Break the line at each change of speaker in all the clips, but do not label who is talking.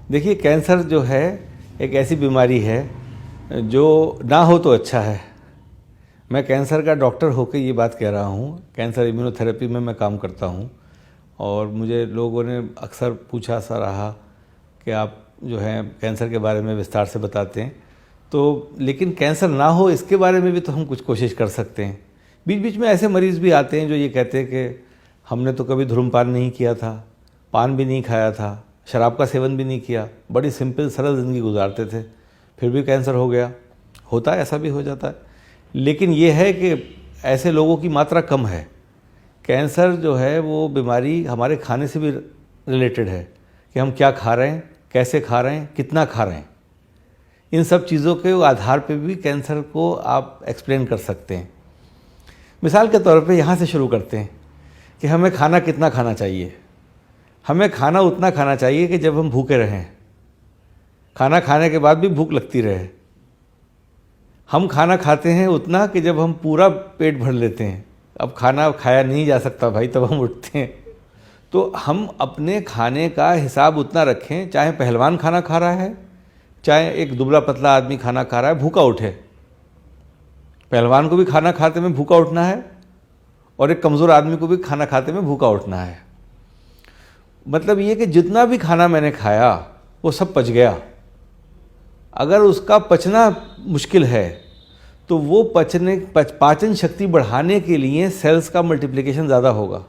देखिए, कैंसर जो है एक ऐसी बीमारी है जो ना हो तो अच्छा है। मैं कैंसर का डॉक्टर होकर ये बात कह रहा हूँ। कैंसर इम्यूनोथेरेपी में मैं काम करता हूँ और मुझे लोगों ने अक्सर पूछा सा रहा कि आप जो है कैंसर के बारे में विस्तार से बताते हैं, तो लेकिन कैंसर ना हो इसके बारे में भी तो हम कुछ कोशिश कर सकते हैं। बीच बीच में ऐसे मरीज़ भी आते हैं जो ये कहते हैं कि हमने तो कभी धूम्रपान नहीं किया था, पान भी नहीं खाया था, शराब का सेवन भी नहीं किया, बड़ी सिंपल सरल ज़िंदगी गुजारते थे, फिर भी कैंसर हो गया। होता है, ऐसा भी हो जाता है। लेकिन ये है कि ऐसे लोगों की मात्रा कम है। कैंसर जो है वो बीमारी हमारे खाने से भी रिलेटेड है कि हम क्या खा रहे हैं, कैसे खा रहे हैं, कितना खा रहे हैं। इन सब चीज़ों के आधार पे भी कैंसर को आप एक्सप्लेन कर सकते हैं। मिसाल के तौर पे यहाँ से शुरू करते हैं कि हमें खाना कितना खाना चाहिए। हमें खाना उतना खाना चाहिए कि जब हम भूखे रहें, खाना खाने के बाद भी भूख लगती रहे। हम खाना खाते हैं उतना कि जब हम पूरा पेट भर लेते हैं। अब खाना खाया नहीं जा सकता भाई, तब हम उठते हैं। तो हम अपने खाने का हिसाब उतना रखें, चाहे पहलवान खाना खा रहा है, चाहे एक दुबला पतला आदमी खाना खा रहा है, भूखा उठे। पहलवान को भी खाना खाते में भूखा उठना है और एक कमज़ोर आदमी को भी खाना खाते में भूखा उठना है। मतलब ये कि जितना भी खाना मैंने खाया वो सब पच गया। अगर उसका पचना मुश्किल है तो वो पाचन शक्ति बढ़ाने के लिए सेल्स का मल्टीप्लिकेशन ज़्यादा होगा,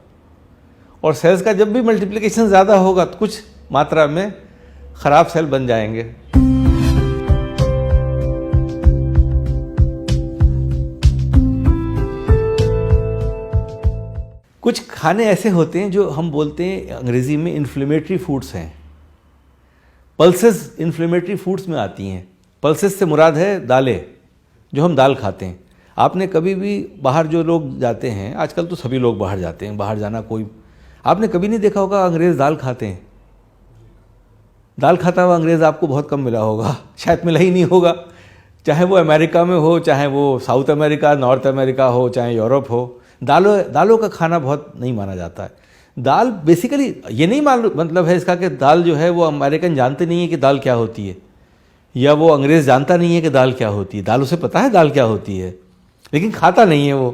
और सेल्स का जब भी मल्टीप्लिकेशन ज़्यादा होगा तो कुछ मात्रा में ख़राब सेल बन जाएंगे। कुछ खाने ऐसे होते हैं जो हम बोलते हैं अंग्रेज़ी में इन्फ्लेमेटरी फूड्स हैं। पल्सेस इन्फ्लेमेटरी फूड्स में आती हैं। पल्सेस से मुराद है दालें, जो हम दाल खाते हैं। आपने कभी भी बाहर जो लोग जाते हैं, आजकल तो सभी लोग बाहर जाते हैं, बाहर जाना कोई, आपने कभी नहीं देखा होगा अंग्रेज़ दाल खाते हैं। दाल खाता हुआ अंग्रेज़ आपको बहुत कम मिला होगा, शायद मिला ही नहीं होगा। चाहे वो अमेरिका में हो, चाहे वो साउथ अमेरिका, नॉर्थ अमेरिका हो, चाहे यूरोप हो, दालों का खाना बहुत नहीं माना जाता है। दाल बेसिकली ये नहीं मतलब है इसका कि दाल जो है वो अमेरिकन जानते नहीं है कि दाल क्या होती है, या वो अंग्रेज़ जानता नहीं है कि दाल क्या होती है। दाल उसे पता है दाल क्या होती है, लेकिन खाता नहीं है वो।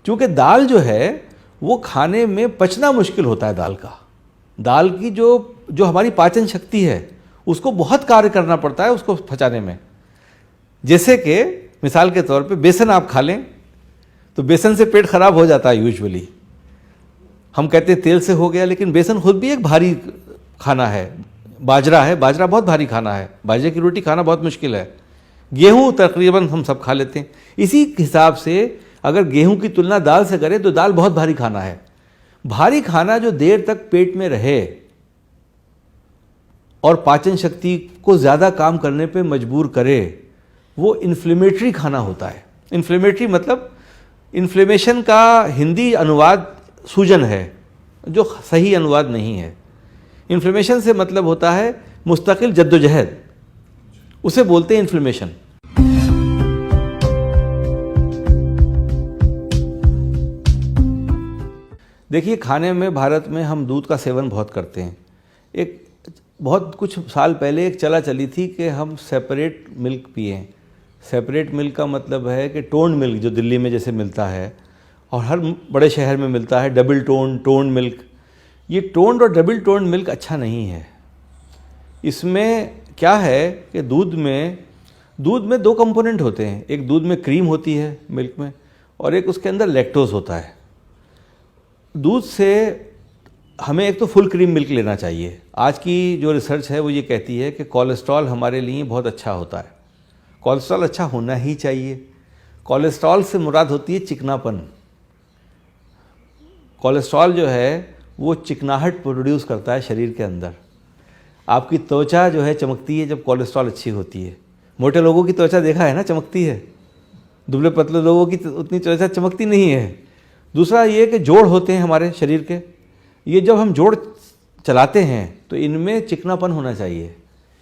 क्योंकि दाल जो है वो खाने में पचना मुश्किल होता है। दाल की जो हमारी पाचन शक्ति है उसको बहुत कार्य करना पड़ता है उसको पचाने में। जैसे कि मिसाल के तौर पे बेसन आप खा लें तो बेसन से पेट खराब हो जाता है यूजुअली। हम कहते हैं तेल से हो गया, लेकिन बेसन खुद भी एक भारी खाना है। बाजरा बहुत भारी खाना है। बाजरे की रोटी खाना बहुत मुश्किल है। गेहूँ तकरीबन हम सब खा लेते हैं। इसी हिसाब से अगर गेहूँ की तुलना दाल से करें तो दाल बहुत भारी खाना है। भारी खाना जो देर तक पेट में रहे और पाचन शक्ति को ज़्यादा काम करने पे मजबूर करे, वो इन्फ्लेमेटरी खाना होता है। इन्फ्लेमेटरी मतलब इन्फ्लेमेशन का हिंदी अनुवाद सूजन है, जो सही अनुवाद नहीं है। इन्फ्लेमेशन से मतलब होता है मुस्तकिल जद्दोजहद, उसे बोलते हैं इन्फ्लेमेशन। देखिए, खाने में भारत में हम दूध का सेवन बहुत करते हैं। एक बहुत कुछ साल पहले एक चली थी कि हम सेपरेट मिल्क पिएं। सेपरेट मिल्क का मतलब है कि टोन्ड मिल्क जो दिल्ली में जैसे मिलता है और हर बड़े शहर में मिलता है, डबल टोन्ड मिल्क। ये टोन्ड और डबल टोन्ड मिल्क अच्छा नहीं है। इसमें क्या है कि दूध में दो कंपोनेंट होते हैं। एक दूध में क्रीम होती है मिल्क में, और एक उसके अंदर लैक्टोज होता है। दूध से हमें एक तो फुल क्रीम मिल्क लेना चाहिए। आज की जो रिसर्च है वो ये कहती है कि कोलेस्ट्रॉल हमारे लिए बहुत अच्छा होता है। कोलेस्ट्रॉल अच्छा होना ही चाहिए। कोलेस्ट्रॉल से मुराद होती है चिकनापन। कोलेस्ट्रॉल जो है वो चिकनाहट प्रोड्यूस करता है शरीर के अंदर। आपकी त्वचा जो है चमकती है जब कोलेस्ट्रॉल अच्छी होती है। मोटे लोगों की त्वचा देखा है ना, चमकती है। दुबले पतले लोगों की उतनी त्वचा चमकती नहीं है। दूसरा ये कि जोड़ होते हैं हमारे शरीर के, ये जब हम जोड़ चलाते हैं तो इनमें चिकनापन होना चाहिए।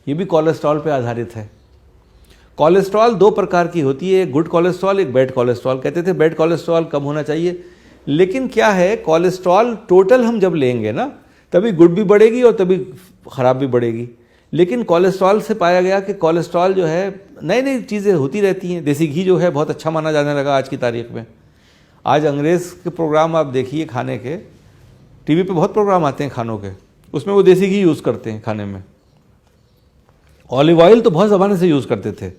ये भी कोलेस्ट्रॉल पे आधारित है। कोलेस्ट्रॉल दो प्रकार की होती है, एक गुड कोलेस्ट्रॉल, एक बैड कोलेस्ट्रॉल। कहते थे बैड कोलेस्ट्रॉल कम होना चाहिए, लेकिन क्या है, कोलेस्ट्रॉल टोटल हम जब लेंगे ना तभी गुड भी बढ़ेगी और तभी ख़राब भी बढ़ेगी। लेकिन कोलेस्ट्रॉल से पाया गया कि कोलेस्ट्रॉल जो है, नई नई चीज़ें होती रहती हैं। देसी घी जो है बहुत अच्छा माना जाने लगा आज की तारीख में। आज अंग्रेज़ के प्रोग्राम आप देखिए खाने के, टीवी पे बहुत प्रोग्राम आते हैं खानों के, उसमें वो देसी घी यूज़ करते हैं खाने में। ऑलिव ऑयल तो बहुत ज़माने से यूज़ करते थे।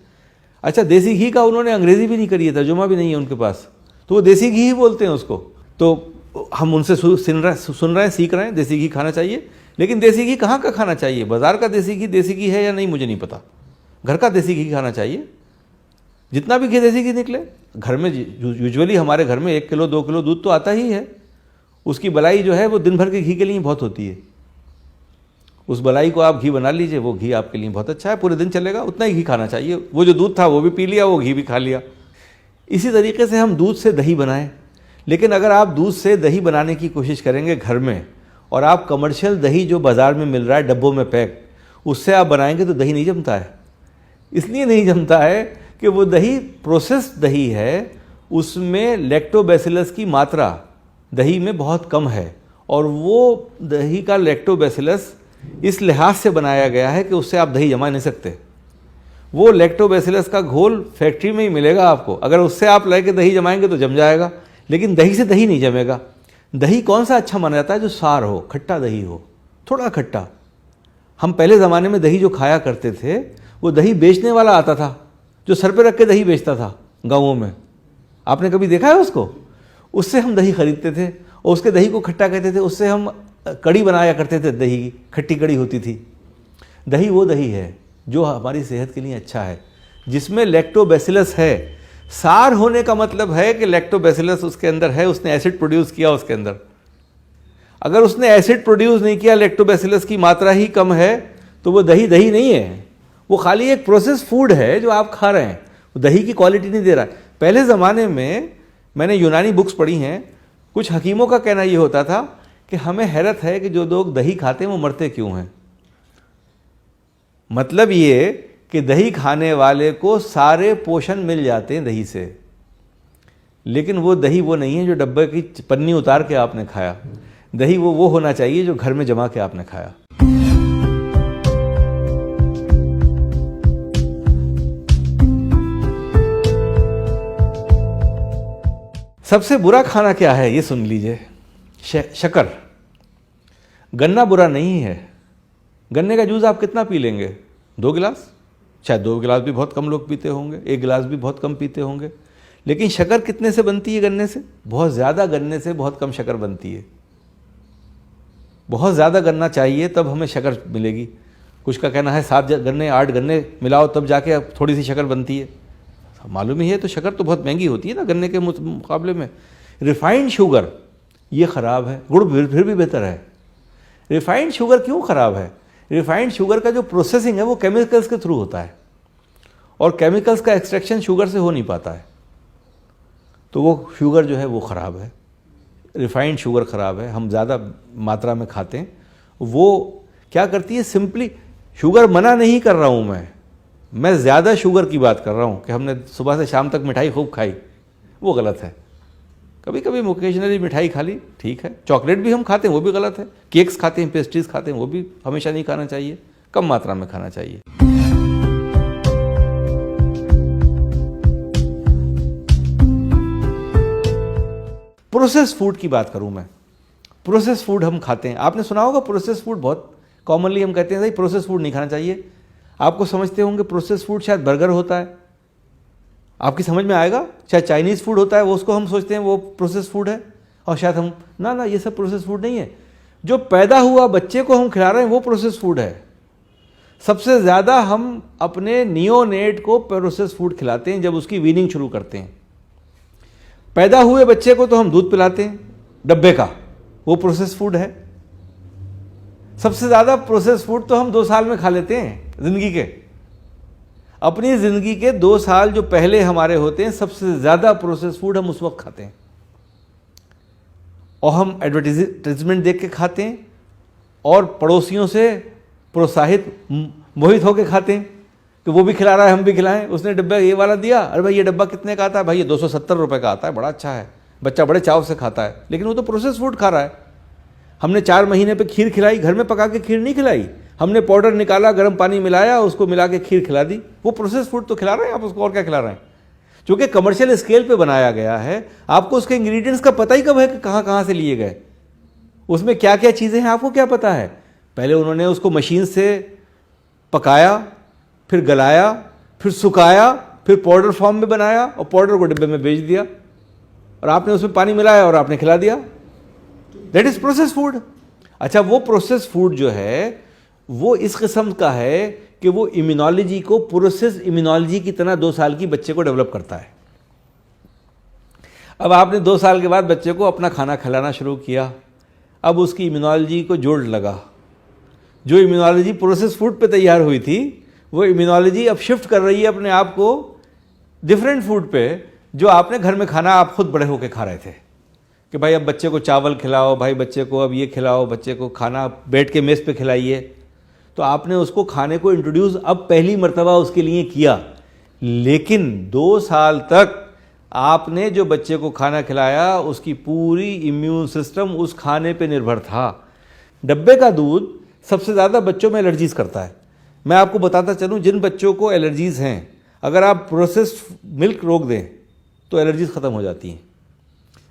अच्छा, देसी घी का उन्होंने अंग्रेज़ी भी नहीं करी है, तर्जुमा भी नहीं है उनके पास, तो वो देसी घी ही बोलते हैं उसको। तो हम उनसे सुन रहे हैं, सीख रहे हैं, देसी घी खाना चाहिए। लेकिन देसी घी कहाँ का खाना चाहिए? बाज़ार का देसी घी है या नहीं मुझे नहीं पता। घर का देसी घी खाना चाहिए। जितना भी घी देसी घी निकले, घर में यूजुअली हमारे घर में 1 किलो 2 किलो दूध तो आता ही है। उसकी बलाई जो है वो दिन भर के घी के लिए बहुत होती है। उस बलाई को आप घी बना लीजिए, वो घी आपके लिए बहुत अच्छा है, पूरे दिन चलेगा। उतना ही घी खाना चाहिए। वो जो दूध था वो भी पी लिया, वो घी भी खा लिया। इसी तरीके से हम दूध से दही बनाएं। लेकिन अगर आप दूध से दही बनाने की कोशिश करेंगे घर में, और आप कमर्शियल दही जो बाज़ार में मिल रहा है डब्बों में पैक, उससे आप बनाएंगे तो दही नहीं जमता है। इसलिए नहीं जमता है कि वो दही प्रोसेस्ड दही है, उसमें लैक्टोबैसिलस की मात्रा दही में बहुत कम है। और वो दही का लैक्टोबैसिलस इस लिहाज से बनाया गया है कि उससे आप दही जमा नहीं सकते। वो लैक्टोबैसिलस का घोल फैक्ट्री में ही मिलेगा आपको, अगर उससे आप लेके दही जमाएंगे तो जम जाएगा, लेकिन दही से दही नहीं जमेगा। दही कौन सा अच्छा माना जाता है? जो सार हो, खट्टा दही हो, थोड़ा खट्टा। हम पहले ज़माने में दही जो खाया करते थे, वो दही बेचने वाला आता था, जो सर पे रख के दही बेचता था गाँवों में। आपने कभी देखा है उसको? उससे हम दही खरीदते थे और उसके दही को खट्टा कहते थे। उससे हम कड़ी बनाया करते थे, दही की खट्टी कड़ी होती थी। दही वो दही है जो हमारी सेहत के लिए अच्छा है, जिसमें लैक्टोबैसिलस है। सार होने का मतलब है कि लैक्टोबैसिलस उसके अंदर है, उसने एसिड प्रोड्यूस किया उसके अंदर। अगर उसने एसिड प्रोड्यूस नहीं किया, लैक्टोबैसिलस की मात्रा ही कम है, तो वो दही दही नहीं है। वो खाली एक प्रोसेस फूड है जो आप खा रहे हैं, वो दही की क्वालिटी नहीं दे रहा है। पहले ज़माने में मैंने यूनानी बुक्स पढ़ी हैं, कुछ हकीमों का कहना ये होता था कि हमें हैरत है कि जो लोग दही खाते हैं वो मरते क्यों हैं। मतलब ये कि दही खाने वाले को सारे पोषण मिल जाते हैं दही से, लेकिन वो दही वो नहीं है जो डब्बे की पन्नी उतार के आपने खाया। दही वो होना चाहिए जो घर में जमा के आपने खाया। सबसे बुरा खाना क्या है ये सुन लीजिए, शक्कर। गन्ना बुरा नहीं है। गन्ने का जूस आप कितना पी लेंगे? 2 गिलास, शायद 2 गिलास भी बहुत कम लोग पीते होंगे, 1 गिलास भी बहुत कम पीते होंगे। लेकिन शक्कर कितने से बनती है? गन्ने से। बहुत ज़्यादा गन्ने से बहुत कम शक्कर बनती है। बहुत ज़्यादा गन्ना चाहिए तब हमें शक्कर मिलेगी। कुछ का कहना है 7 गन्ने 8 गन्ने मिलाओ तब जाके थोड़ी सी शक्कर बनती है। मालूम ही है, तो शक्कर तो बहुत महंगी होती है ना गन्ने के मुकाबले में। रिफाइंड शुगर ये ख़राब है, गुड़ फिर भी बेहतर है। रिफाइंड शुगर क्यों ख़राब है? रिफाइंड शुगर का जो प्रोसेसिंग है वो केमिकल्स के थ्रू होता है, और केमिकल्स का एक्सट्रैक्शन शुगर से हो नहीं पाता है, तो वो शुगर जो है वो ख़राब है। रिफाइंड शुगर ख़राब है, हम ज़्यादा मात्रा में खाते हैं। वो क्या करती है? सिंपली, शुगर मना नहीं कर रहा हूँ मैं ज़्यादा शुगर की बात कर रहा हूँ कि हमने सुबह से शाम तक मिठाई खूब खाई, वो गलत है। कभी कभी ओकेजनली मिठाई खा ली, ठीक है। चॉकलेट भी हम खाते हैं, वो भी गलत है। केक्स खाते हैं, पेस्ट्रीज खाते हैं, वो भी हमेशा नहीं खाना चाहिए, कम मात्रा में खाना चाहिए। प्रोसेस फूड की बात करूं मैं, प्रोसेस फूड हम खाते हैं। आपने सुना होगा प्रोसेस फूड, बहुत कॉमनली हम कहते हैं भाई प्रोसेस फूड नहीं खाना चाहिए। आपको समझते होंगे प्रोसेस फूड शायद बर्गर होता है, आपकी समझ में आएगा। शायद चाइनीज़ फूड होता है, वो उसको हम सोचते हैं वो प्रोसेस फूड है, और शायद हम ना ये सब प्रोसेस फूड नहीं है। जो पैदा हुआ बच्चे को हम खिला रहे हैं वो प्रोसेस फूड है। सबसे ज़्यादा हम अपने नियोनेट को प्रोसेस फूड खिलाते हैं जब उसकी वीनिंग शुरू करते हैं। पैदा हुए बच्चे को तो हम दूध पिलाते हैं डब्बे का, वो प्रोसेस फूड है। सबसे ज़्यादा प्रोसेस फूड तो हम 2 साल में खा लेते हैं ज़िंदगी के। अपनी ज़िंदगी के 2 साल जो पहले हमारे होते हैं, सबसे ज़्यादा प्रोसेस फूड हम उस वक्त खाते हैं, और हम एडवर्टाइजमेंट देख के खाते हैं, और पड़ोसियों से प्रोत्साहित मोहित होकर खाते हैं कि वो भी खिला रहा है हम भी खिलाएं। उसने डब्बा ये वाला दिया, अरे भाई ये डब्बा कितने का आता है? भाई ये 270 रुपये का आता है, बड़ा अच्छा है, बच्चा बड़े चाव से खाता है। लेकिन वो तो प्रोसेस फूड खा रहा है। हमने 4 महीने पे खीर खिलाई, घर में पका के खीर नहीं खिलाई, हमने पाउडर निकाला, गर्म पानी मिलाया, उसको मिला के खीर खिला दी। वो प्रोसेस फूड तो खिला रहे हैं आप उसको, और क्या खिला रहे हैं? क्योंकि कमर्शियल स्केल पे बनाया गया है, आपको उसके इंग्रेडिएंट्स का पता ही कब है कि कहाँ कहाँ से लिए गए, उसमें क्या क्या चीज़ें हैं आपको क्या पता है? पहले उन्होंने उसको मशीन से पकाया, फिर गलाया, फिर सुखाया, फिर पाउडर फॉर्म में बनाया और पाउडर को डिब्बे में बेच दिया, और आपने उसमें पानी मिलाया और आपने खिला दिया। That is process food. अच्छा, वो प्रोसेस फूड जो है वो इस किस्म का है कि वो इम्यूनोलॉजी को प्रोसेस इम्यूनोलॉजी की तरह 2 साल की बच्चे को डेवलप करता है। अब आपने 2 साल के बाद बच्चे को अपना खाना खिलाना शुरू किया, अब उसकी इम्यूनोलॉजी को जोड़ लगा। जो इम्यूनोलॉजी प्रोसेस फूड पे तैयार हुई थी, वो इम्यूनोलॉजी अब शिफ्ट कर रही है अपने आप को डिफरेंट फूड पे, जो आपने घर में खाना आप खुद बड़े होके खा रहे थे कि भाई अब बच्चे को चावल खिलाओ, भाई बच्चे को अब ये खिलाओ, बच्चे को खाना बैठ के मेज़ पे खिलाइए। तो आपने उसको खाने को इंट्रोड्यूस अब पहली मर्तबा उसके लिए किया, लेकिन 2 साल तक आपने जो बच्चे को खाना खिलाया उसकी पूरी इम्यून सिस्टम उस खाने पे निर्भर था। डब्बे का दूध सबसे ज़्यादा बच्चों में एलर्जीज करता है। मैं आपको बताता चलूँ, जिन बच्चों को एलर्जीज़ हैं, अगर आप प्रोसेस्ड मिल्क रोक दें तो एलर्जीज ख़त्म हो जाती हैं।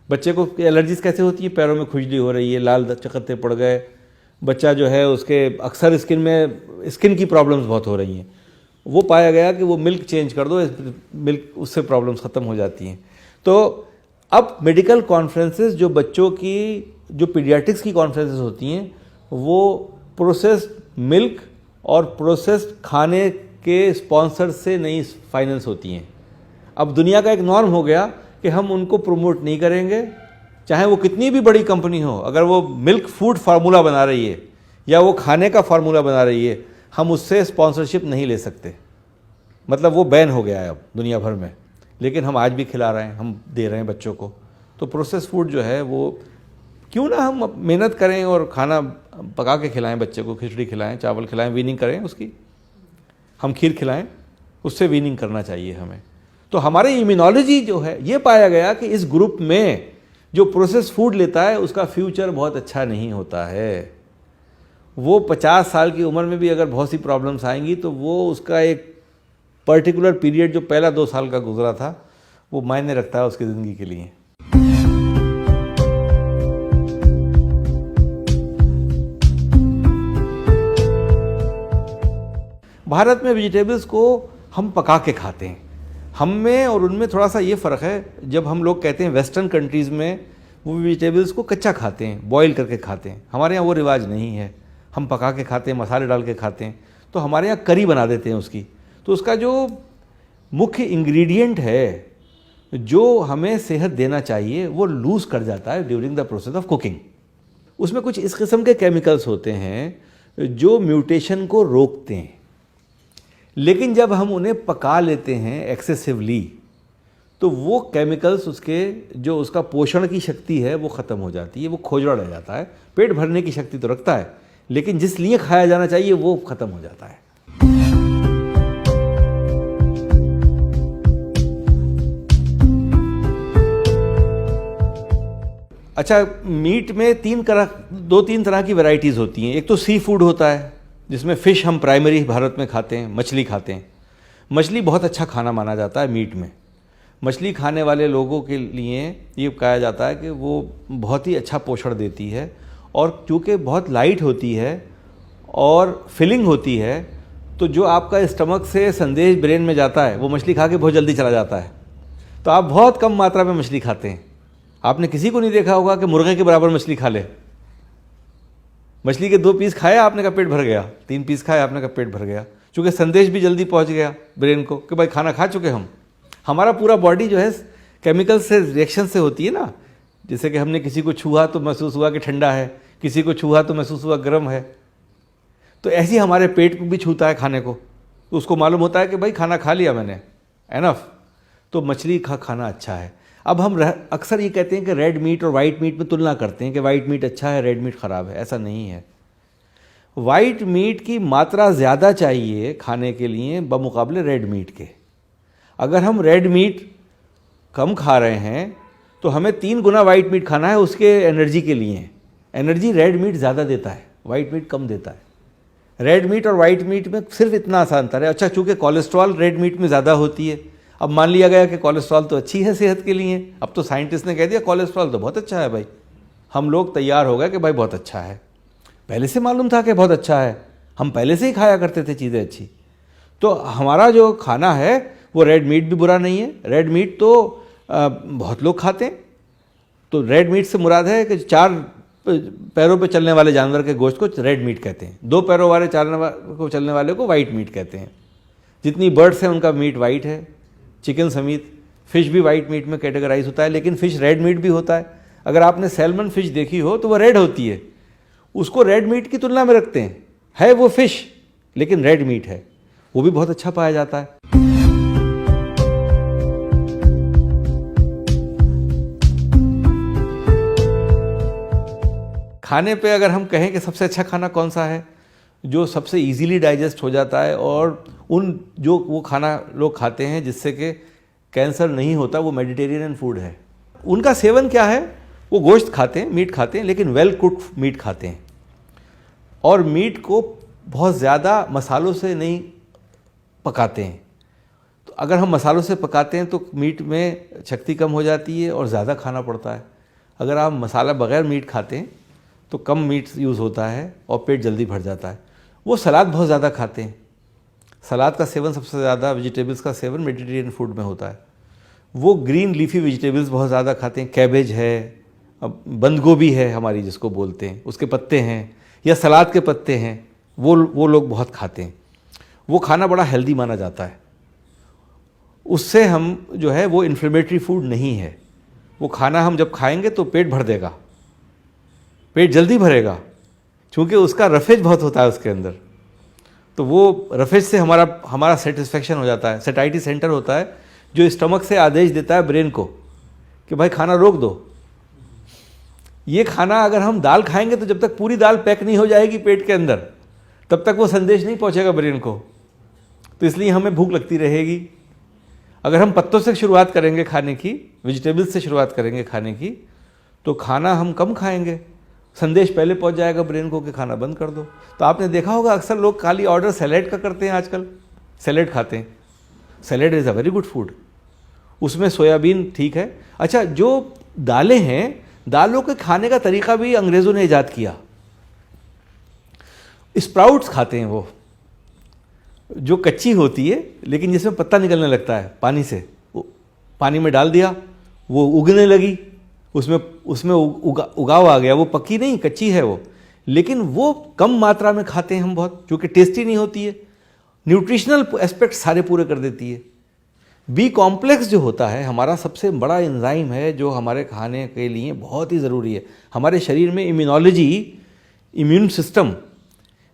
बच्चे को एलर्जीज कैसे होती है? पैरों में खुजली हो रही है, लाल चकत्ते पड़ गए, बच्चा जो है उसके अक्सर स्किन की प्रॉब्लम्स बहुत हो रही हैं। वो पाया गया कि वो मिल्क चेंज कर दो, मिल्क उससे प्रॉब्लम्स ख़त्म हो जाती हैं। तो अब मेडिकल कॉन्फ्रेंसेस जो बच्चों की, जो पीडियाट्रिक्स की कॉन्फ्रेंसेस होती हैं, वो प्रोसेस्ड मिल्क और प्रोसेस्ड खाने के स्पॉन्सर से नहीं फाइनेंस होती हैं। अब दुनिया का एक नॉर्म हो गया कि हम उनको प्रमोट नहीं करेंगे, चाहे वो कितनी भी बड़ी कंपनी हो। अगर वो मिल्क फूड फार्मूला बना रही है या वो खाने का फार्मूला बना रही है, हम उससे स्पॉन्सरशिप नहीं ले सकते। मतलब वो बैन हो गया है अब दुनिया भर में, लेकिन हम आज भी खिला रहे हैं, हम दे रहे हैं बच्चों को। तो प्रोसेस फूड जो है वो क्यों ना हम मेहनत करें और खाना पका के खिलाएं बच्चे को, खिचड़ी खिलाएं, चावल खिलाएं, वीनिंग करें उसकी, हम खीर खिलाएं, उससे वीनिंग करना चाहिए हमें। तो हमारे इम्यूनोलॉजी जो है, ये पाया गया कि इस ग्रुप में जो प्रोसेस फूड लेता है उसका फ्यूचर बहुत अच्छा नहीं होता है। वो 50 साल की उम्र में भी अगर बहुत सी प्रॉब्लम्स आएंगी तो वो उसका एक पर्टिकुलर पीरियड जो पहला 2 साल का गुजरा था वो मायने रखता है उसकी ज़िंदगी के लिए। भारत में वेजिटेबल्स को हम पका के खाते हैं। हम में और उनमें थोड़ा सा ये फ़र्क है। जब हम लोग कहते हैं वेस्टर्न कंट्रीज़ में वो वेजिटेबल्स को कच्चा खाते हैं, बॉईल करके खाते हैं। हमारे यहाँ वो रिवाज नहीं है, हम पका के खाते हैं, मसाले डाल के खाते हैं। तो हमारे यहाँ करी बना देते हैं उसकी। तो उसका जो मुख्य इंग्रेडिएंट है जो हमें सेहत देना चाहिए वो लूज़ कर जाता है during the process of cooking. उसमें कुछ इस किस्म के केमिकल्स होते हैं जो म्यूटेशन को रोकते हैं, लेकिन जब हम उन्हें पका लेते हैं एक्सेसिवली तो वो केमिकल्स उसके जो उसका पोषण की शक्ति है वो ख़त्म हो जाती है, वो खोजड़ा रह जाता है। पेट भरने की शक्ति तो रखता है, लेकिन जिस लिए खाया जाना चाहिए वो ख़त्म हो जाता है। अच्छा, मीट में 2-3 तरह की वैरायटीज़ होती हैं। एक तो सी फूड होता है जिसमें फ़िश हम प्राइमरी भारत में खाते हैं, मछली खाते हैं। मछली बहुत अच्छा खाना माना जाता है मीट में। मछली खाने वाले लोगों के लिए ये कहा जाता है कि वो बहुत ही अच्छा पोषण देती है, और क्योंकि बहुत लाइट होती है और फिलिंग होती है, तो जो आपका स्टमक से संदेश ब्रेन में जाता है वो मछली खा के बहुत जल्दी चला जाता है। तो आप बहुत कम मात्रा में मछली खाते हैं। आपने किसी को नहीं देखा होगा कि मुर्गे के बराबर मछली खा ले। मछली के 2 पीस खाया आपने का पेट भर गया, 3 पीस खाया आपने का पेट भर गया, क्योंकि संदेश भी जल्दी पहुंच गया ब्रेन को कि भाई खाना खा चुके हम। हमारा पूरा बॉडी जो है केमिकल से रिएक्शन से होती है ना। जैसे कि हमने किसी को छुआ तो महसूस हुआ कि ठंडा है, किसी को छुआ तो महसूस हुआ गर्म है। तो ऐसे ही हमारे पेट भी छूता है खाने को, तो उसको मालूम होता है कि भाई खाना खा लिया मैंने, एनफ। तो मछली का खाना अच्छा है। अब हम अक्सर ये कहते हैं कि रेड मीट और वाइट मीट में तुलना करते हैं कि वाइट मीट अच्छा है, रेड मीट ख़राब है। ऐसा नहीं है। वाइट मीट की मात्रा ज़्यादा चाहिए खाने के लिए बमुकाबले रेड मीट के। अगर हम रेड मीट कम खा रहे हैं तो हमें 3 गुना वाइट मीट खाना है उसके एनर्जी के लिए। एनर्जी रेड मीट ज़्यादा देता है, वाइट मीट कम देता है। रेड मीट और वाइट मीट में सिर्फ इतना सा अंतर है। अच्छा, चूंकि कोलेस्ट्रॉल रेड मीट में ज़्यादा होती है, अब मान लिया गया कि कोलेस्ट्रॉल तो अच्छी है सेहत के लिए, अब तो साइंटिस्ट ने कह दिया कोलेस्ट्रॉल तो बहुत अच्छा है भाई, हम लोग तैयार हो गए कि भाई बहुत अच्छा है। पहले से मालूम था कि बहुत अच्छा है, हम पहले से ही खाया करते थे चीज़ें अच्छी। तो हमारा जो खाना है वो रेड मीट भी बुरा नहीं है। रेड मीट तो बहुत लोग खाते हैं। तो रेड मीट से मुराद है कि 4 पैरों पे चलने वाले जानवर के गोश्त को रेड मीट कहते हैं, 2 पैरों वाले चलने वाले को वाइट मीट कहते हैं। जितनी बर्ड्स हैं उनका मीट वाइट है, चिकन समेत। फिश भी वाइट मीट में कैटेगराइज होता है, लेकिन फिश रेड मीट भी होता है। अगर आपने सैल्मन फिश देखी हो तो वो रेड होती है, उसको रेड मीट की तुलना में रखते हैं, है वो फिश लेकिन रेड मीट है, वो भी बहुत अच्छा पाया जाता है। खाने पे अगर हम कहें कि सबसे अच्छा खाना कौन सा है, जो सबसे इजीली डाइजेस्ट हो जाता है और जो वो खाना लोग खाते हैं जिससे कि कैंसर नहीं होता, वो मेडिटेरियन फूड है। उनका सेवन क्या है, वो गोश्त खाते हैं, मीट खाते हैं, लेकिन वेल कुक्ड मीट खाते हैं और मीट को बहुत ज़्यादा मसालों से नहीं पकाते हैं। तो अगर हम मसालों से पकाते हैं तो मीट में शक्ति कम हो जाती है और ज़्यादा खाना पड़ता है। अगर आप मसाला बगैर मीट खाते हैं तो कम मीट यूज़ होता है और पेट जल्दी भर जाता है। वो सलाद बहुत ज़्यादा खाते हैं, सलाद का सेवन सबसे ज़्यादा, वेजिटेबल्स का सेवन मेडिटेरियन फूड में होता है। वो ग्रीन लीफी वेजिटेबल्स बहुत ज़्यादा खाते हैं, कैबेज है, बंद गोभी है हमारी जिसको बोलते हैं, उसके पत्ते हैं, या सलाद के पत्ते हैं, वो लोग बहुत खाते हैं। वो खाना बड़ा हेल्दी माना जाता है। उससे हम जो है वो इन्फ्लेमेटरी फूड नहीं है। वो खाना हम जब खाएंगे तो पेट भर देगा, पेट जल्दी भरेगा, क्योंकि उसका रफेज बहुत होता है उसके अंदर। तो वो रफेज से हमारा सेटिस्फेक्शन हो जाता है। सेटाइटी सेंटर होता है जो स्टमक से आदेश देता है ब्रेन को कि भाई खाना रोक दो। ये खाना अगर हम दाल खाएंगे तो जब तक पूरी दाल पैक नहीं हो जाएगी पेट के अंदर, तब तक वो संदेश नहीं पहुंचेगा ब्रेन को। तो इसलिए हमें भूख लगती रहेगी। अगर हम पत्तों से शुरुआत करेंगे खाने की, वेजिटेबल्स से शुरुआत करेंगे खाने की, तो खाना हम कम खाएंगे, संदेश पहले पहुंच जाएगा ब्रेन को कि खाना बंद कर दो। तो आपने देखा होगा अक्सर लोग खाली ऑर्डर सैलेड का करते हैं, आजकल सैलेड खाते हैं। Salad is a very good food, उसमें सोयाबीन ठीक है। अच्छा, जो दालें हैं, दालों के खाने का तरीका भी अंग्रेज़ों ने ईजाद किया। स्प्राउट्स खाते हैं वो, जो कच्ची होती है लेकिन जिसमें पत्ता निकलने लगता है पानी से, पानी में डाल दिया, वो उगने लगी, उसमें उगाव आ गया। वो पकी नहीं, कच्ची है वो, लेकिन वो कम मात्रा में खाते हैं हम बहुत, क्योंकि टेस्टी नहीं होती है, न्यूट्रिशनल एस्पेक्ट सारे पूरे कर देती है। बी कॉम्प्लेक्स जो होता है हमारा सबसे बड़ा एंजाइम है, जो हमारे खाने के लिए बहुत ही ज़रूरी है। हमारे शरीर में immunology, immune system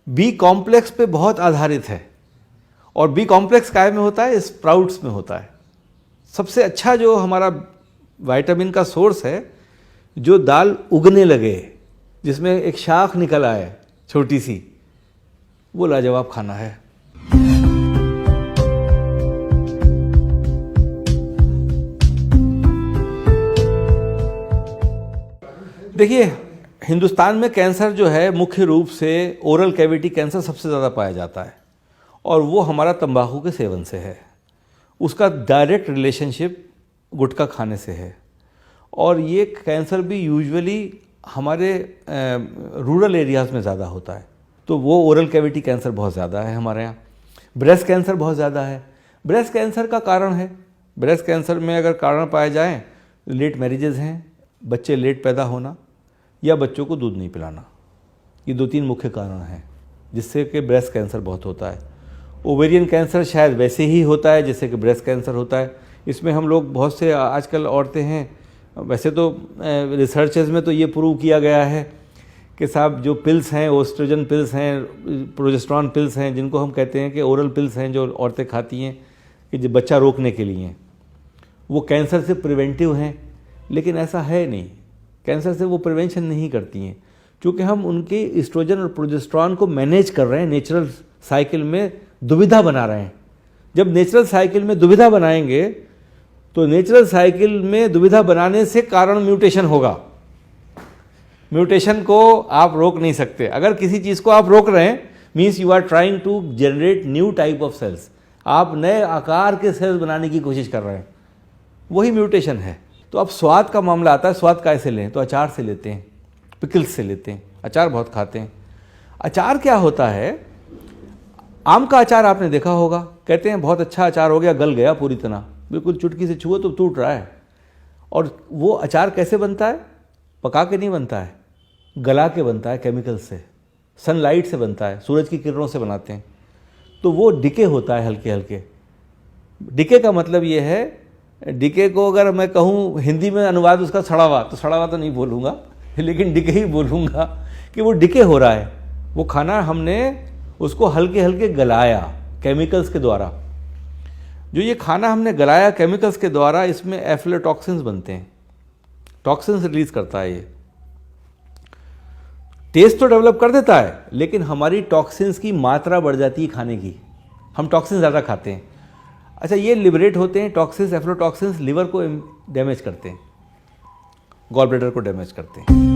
B complex पे बहुत आधारित है, और बी कॉम्प्लेक्स काय में होता है, स्प्राउट्स में होता है। सबसे अच्छा जो हमारा विटामिन का सोर्स है, जो दाल उगने लगे, जिसमें एक शाख निकल आए छोटी सी, वो लाजवाब खाना है। देखिए, हिंदुस्तान में कैंसर जो है मुख्य रूप से ओरल कैविटी कैंसर सबसे ज़्यादा पाया जाता है, और वो हमारा तंबाकू के सेवन से है। उसका डायरेक्ट रिलेशनशिप गुटखा खाने से है। और ये कैंसर भी यूजुअली हमारे रूरल एरियाज़ में ज़्यादा होता है, तो वो ओरल कैविटी कैंसर बहुत ज़्यादा है हमारे यहाँ। ब्रेस्ट कैंसर बहुत ज़्यादा है। ब्रेस्ट कैंसर का कारण है, ब्रेस्ट कैंसर में अगर कारण पाए जाएँ, लेट मैरिजेज़ हैं, बच्चे लेट पैदा होना, या बच्चों को दूध नहीं पिलाना। ये 2-3 मुख्य कारण हैं जिससे कि ब्रेस्ट कैंसर बहुत होता है। ओवेरियन कैंसर शायद वैसे ही होता है जैसे कि ब्रेस्ट कैंसर होता है। इसमें हम लोग बहुत से आजकल औरतें हैं, वैसे तो रिसर्चेज में तो ये प्रूव किया गया है कि साहब जो पिल्स हैं, ओस्ट्रोजन पिल्स हैं, प्रोजेस्टेरॉन पिल्स हैं, जिनको हम कहते हैं कि ओरल पिल्स हैं, जो औरतें खाती हैं कि जो बच्चा रोकने के लिए, वो कैंसर से प्रिवेंटिव हैं। लेकिन ऐसा है नहीं, कैंसर से वो प्रिवेंशन नहीं करती हैं, क्योंकि हम उनके एस्ट्रोजन और प्रोजेस्टेरॉन को मैनेज कर रहे हैं, नेचुरल साइकिल में दुविधा बना रहे हैं। जब नेचुरल साइकिल में दुविधा बनाएंगे तो नेचुरल साइकिल में दुविधा बनाने से कारण म्यूटेशन होगा। म्यूटेशन को आप रोक नहीं सकते। अगर किसी चीज़ को आप रोक रहे हैं means you are trying to generate new type of cells, आप नए आकार के सेल्स बनाने की कोशिश कर रहे हैं, वही म्यूटेशन है। तो अब स्वाद का मामला आता है, स्वाद कैसे लें? तो अचार से लेते हैं, पिकल्स से लेते हैं, अचार बहुत खाते हैं। अचार क्या होता है, आम का अचार आपने देखा होगा, कहते हैं बहुत अच्छा अचार हो गया, गल गया पूरी तरह, बिल्कुल चुटकी से छुओ तो टूट रहा है। और वो अचार कैसे बनता है? पका के नहीं बनता है, गला के बनता है, केमिकल से, सनलाइट से बनता है, सूरज की किरणों से बनाते हैं। तो वो डिके होता है हल्के हल्के। डिके का मतलब ये है, डिके को अगर मैं कहूँ हिंदी में अनुवाद उसका सड़ा हुआ, तो सड़ा हुआ तो नहीं बोलूँगा, लेकिन डिके ही बोलूँगा कि वो डिके हो रहा है। वो खाना हमने उसको हल्के हल्के गलाया केमिकल्स के द्वारा। जो ये खाना हमने गलाया केमिकल्स के द्वारा, इसमें एफ्लोटॉक्सिन्स बनते हैं, टॉक्सिन्स रिलीज करता है। ये टेस्ट तो डेवलप कर देता है, लेकिन हमारी टॉक्सिन्स की मात्रा बढ़ जाती है खाने की, हम टॉक्सिन ज़्यादा खाते हैं। अच्छा, ये लिबरेट होते हैं टॉक्सिन्स, एफ्लोटॉक्सिन्स लिवर को डैमेज करते हैं, गॉल ब्लैडर को डैमेज करते हैं।